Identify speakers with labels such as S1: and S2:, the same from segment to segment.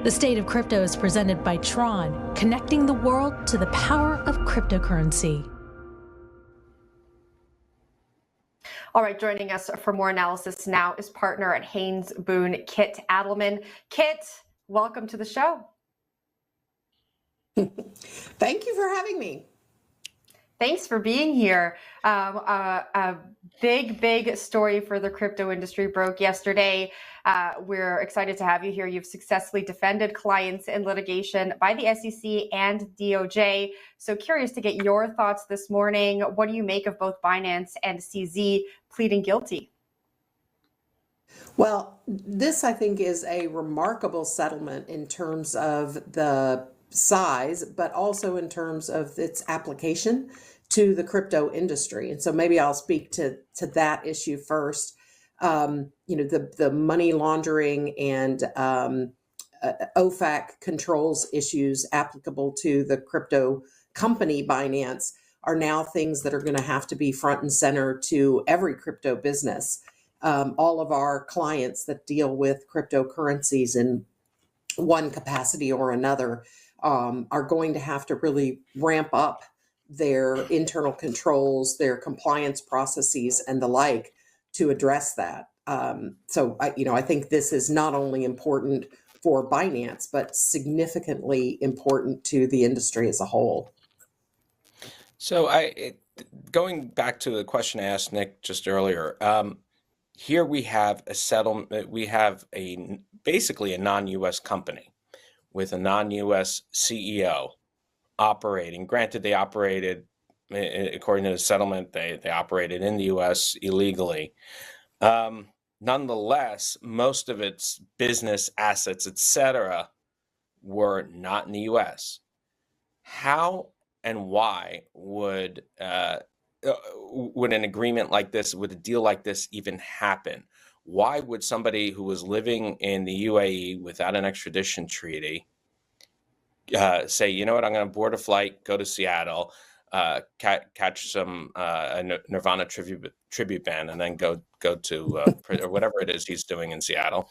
S1: The State of Crypto is presented by Tron, connecting the world to the power of cryptocurrency.
S2: All right, joining us for more analysis now is partner at Haynes, Boone, Kit Addleman. Kit, welcome to the show.
S3: Thank you for having me.
S2: Thanks for being here. A big story for the crypto industry broke yesterday. We're excited to have you here. You've successfully defended clients in litigation by the SEC and DOJ. So curious to get your thoughts this morning. What do you make of both Binance and CZ pleading guilty?
S3: Well, this, I think, is a remarkable settlement in terms of the size, but also in terms of its application to the crypto industry. And so maybe I'll speak to that issue first. The money laundering and OFAC controls issues applicable to the crypto company Binance are now things that are going to have to be front and center to every crypto business. All of our clients that deal with cryptocurrencies in one capacity or another are going to have to really ramp up their internal controls, their compliance processes, and the like to address that. I think this is not only important for Binance, but significantly important to the industry as a whole.
S4: So going back to the question I asked Nick just earlier, here we have a settlement. We have basically a non-U.S. company with a non-U.S. CEO operating. Granted, they operated, according to the settlement, they operated in the U.S. illegally. Nonetheless, most of its business assets, etc., were not in the U.S. How and why would an agreement like this, would a deal like this even happen? Why would somebody who was living in the UAE without an extradition treaty say, you know what, I'm going to board a flight, go to Seattle, catch some Nirvana tribute band, and then go to or whatever it is he's doing in Seattle,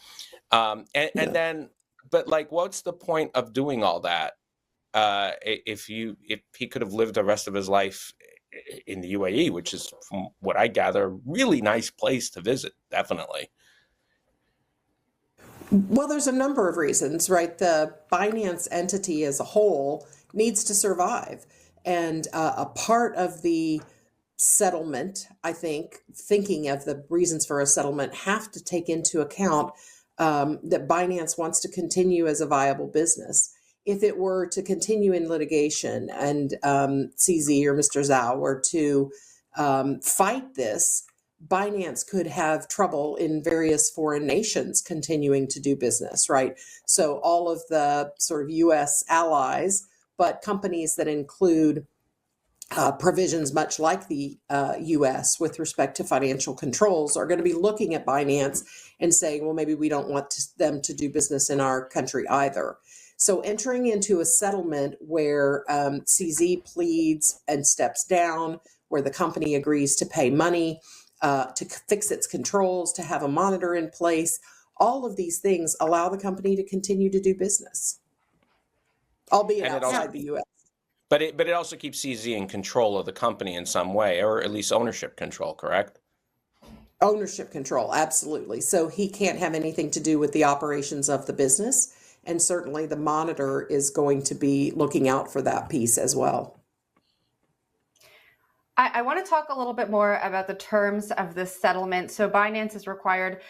S4: and then, but like, what's the point of doing all that if he could have lived the rest of his life in the UAE, which is, from what I gather, a really nice place to visit, definitely.
S3: Well, there's a number of reasons, right? The Binance entity as a whole needs to survive. And a part of the settlement, I think, thinking of the reasons for a settlement, have to take into account that Binance wants to continue as a viable business. If it were to continue in litigation and CZ or Mr. Zhao were to fight this, Binance could have trouble in various foreign nations continuing to do business, right? So all of the sort of U.S. allies, but companies that include provisions much like the U.S. with respect to financial controls are going to be looking at Binance and saying, well, maybe we don't want them to do business in our country either. So entering into a settlement where CZ pleads and steps down, where the company agrees to pay money, to fix its controls, to have a monitor in place, all of these things allow the company to continue to do business, albeit outside the U.S.
S4: But it also keeps CZ in control of the company in some way, or at least ownership control, correct?
S3: Ownership control, absolutely. So he can't have anything to do with the operations of the business. And certainly the monitor is going to be looking out for that piece as well.
S2: I want to talk a little bit more about the terms of this settlement. So Binance is required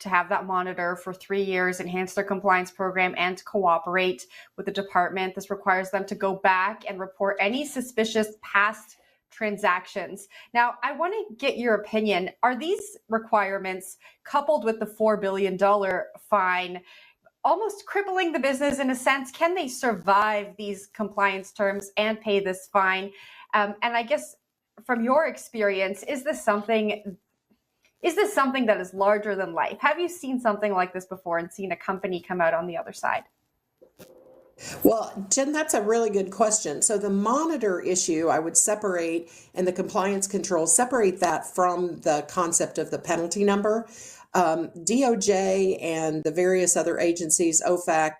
S2: to have that monitor for 3 years, enhance their compliance program, and to cooperate with the department. This requires them to go back and report any suspicious past transactions. Now, I want to get your opinion. Are these requirements, coupled with the $4 billion fine, almost crippling the business in a sense? Can they survive these compliance terms and pay this fine? And I guess, from your experience, is this something that is larger than life? Have you seen something like this before and seen a company come out on the other side?
S3: Well, Jen, that's a really good question. So the monitor issue, I would separate, and the compliance control, separate that from the concept of the penalty number. DOJ and the various other agencies, OFAC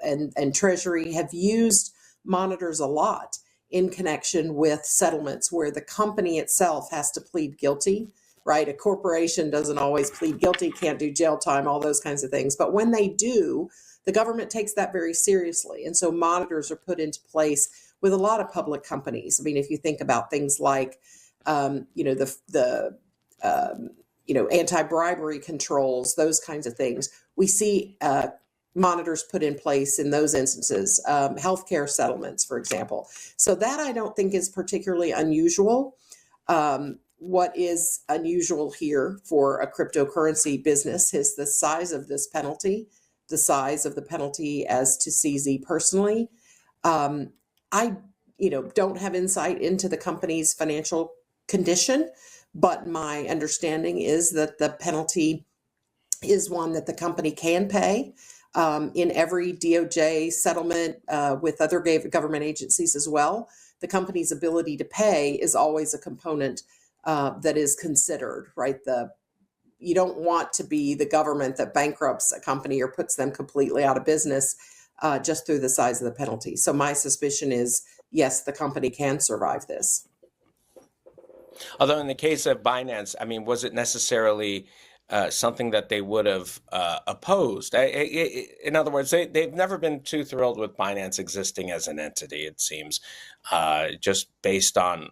S3: and Treasury, have used monitors a lot in connection with settlements where the company itself has to plead guilty, right? A corporation doesn't always plead guilty, can't do jail time, all those kinds of things. But when they do, the government takes that very seriously. And so monitors are put into place with a lot of public companies. I mean, if you think about things like, anti-bribery controls, those kinds of things, we see monitors put in place in those instances, healthcare settlements, for example. So that I don't think is particularly unusual. What is unusual here for a cryptocurrency business is the size of this penalty, the size of the penalty as to CZ personally. I don't have insight into the company's financial condition, but my understanding is that the penalty is one that the company can pay. In every DOJ settlement with other government agencies as well, the company's ability to pay is always a component that is considered, right? You don't want to be the government that bankrupts a company or puts them completely out of business just through the size of the penalty. So my suspicion is, yes, the company can survive this.
S4: Although in the case of Binance, I mean, was it necessarily something that they would have opposed? In other words, they've never been too thrilled with Binance existing as an entity, it seems, just based on,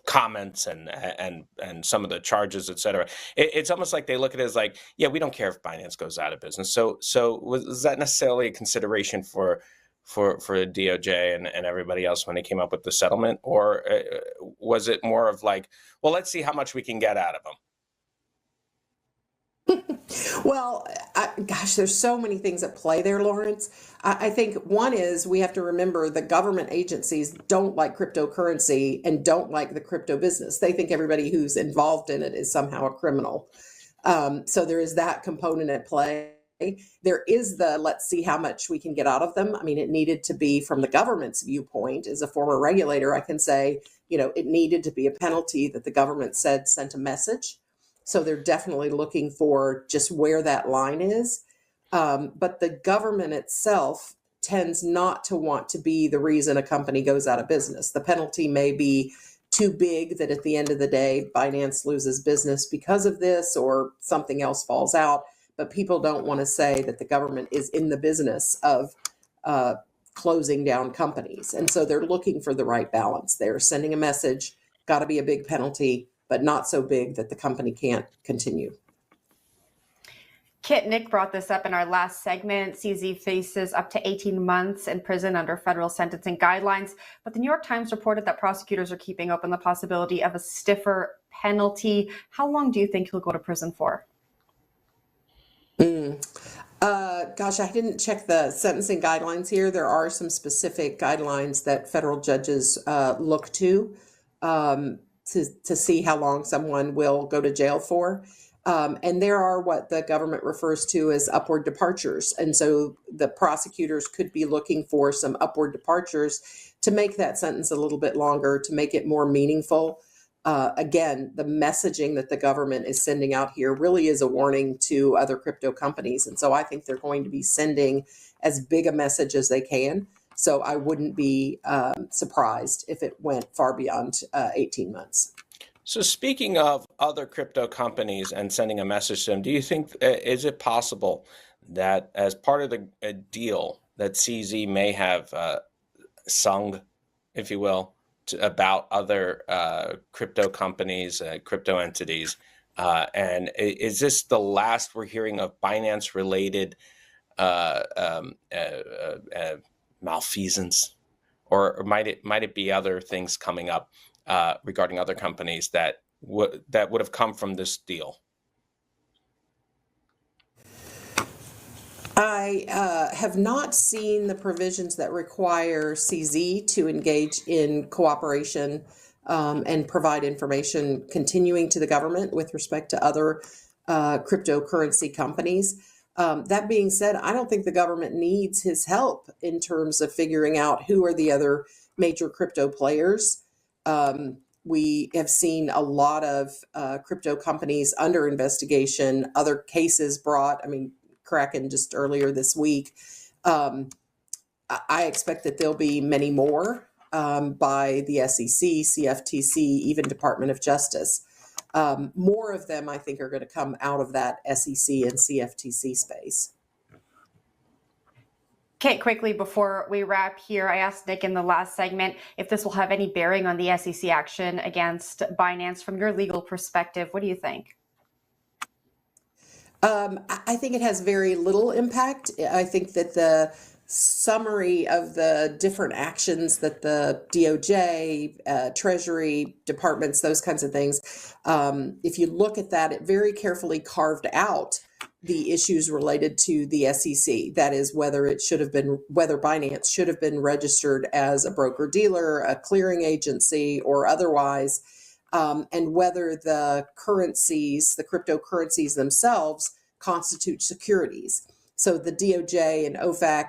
S4: comments and some of the charges, et cetera. It's almost like they look at it as like, yeah, we don't care if Binance goes out of business. So was that necessarily a consideration for DOJ and everybody else when they came up with the settlement? Or was it more of like, well, let's see how much we can get out of them?
S3: Well, gosh, there's so many things at play there, Lawrence. I think one is we have to remember the government agencies don't like cryptocurrency and don't like the crypto business. They think everybody who's involved in it is somehow a criminal. So there is that component at play. There is the let's see how much we can get out of them. I mean, it needed to be, from the government's viewpoint, as a former regulator, I can say, it needed to be a penalty that the government said sent a message. So they're definitely looking for just where that line is. But the government itself tends not to want to be the reason a company goes out of business. The penalty may be too big that at the end of the day, Binance loses business because of this or something else falls out. But people don't want to say that the government is in the business of closing down companies. And so they're looking for the right balance. They're sending a message, got to be a big penalty, but not so big that the company can't continue.
S2: Kit, Nick brought this up in our last segment. CZ faces up to 18 months in prison under federal sentencing guidelines. But the New York Times reported that prosecutors are keeping open the possibility of a stiffer penalty. How long do you think he'll go to prison for?
S3: Gosh, I didn't check the sentencing guidelines here. There are some specific guidelines that federal judges look to see how long someone will go to jail for. And there are what the government refers to as upward departures. And so the prosecutors could be looking for some upward departures to make that sentence a little bit longer, to make it more meaningful. Again, the messaging that the government is sending out here really is a warning to other crypto companies. And so I think they're going to be sending as big a message as they can. So I wouldn't be surprised if it went far beyond 18 months.
S4: So speaking of other crypto companies and sending a message to them, do you think, is it possible that as part of the deal that CZ may have sung, if you will, about other crypto companies, crypto entities? And is this the last we're hearing of Binance-related malfeasance, or might it be other things coming up regarding other companies that would have come from this deal?
S3: I have not seen the provisions that require CZ to engage in cooperation and provide information continuing to the government with respect to other cryptocurrency companies. That being said, I don't think the government needs his help in terms of figuring out who are the other major crypto players. We have seen a lot of crypto companies under investigation, other cases brought. I mean, Kraken just earlier this week. I expect that there'll be many more by the SEC, CFTC, even Department of Justice. More of them, I think, are going to come out of that SEC and CFTC space.
S2: Okay, quickly before we wrap here, I asked Nick in the last segment if this will have any bearing on the SEC action against Binance from your legal perspective. What do you think?
S3: I think it has very little impact. I think that the summary of the different actions that the DOJ, Treasury departments, those kinds of things, if you look at that, it very carefully carved out the issues related to the SEC. That is, whether Binance should have been registered as a broker dealer, a clearing agency, or otherwise, and whether the currencies, the cryptocurrencies themselves, constitute securities. So the DOJ and OFAC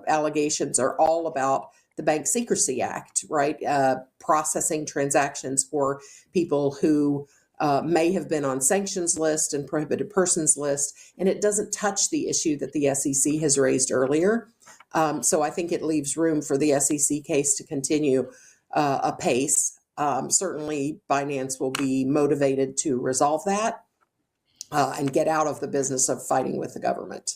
S3: allegations are all about the Bank Secrecy Act, right? Processing transactions for people who may have been on sanctions list and prohibited persons list, and it doesn't touch the issue that the SEC has raised earlier. So I think it leaves room for the SEC case to continue apace. Certainly, Binance will be motivated to resolve that and get out of the business of fighting with the government.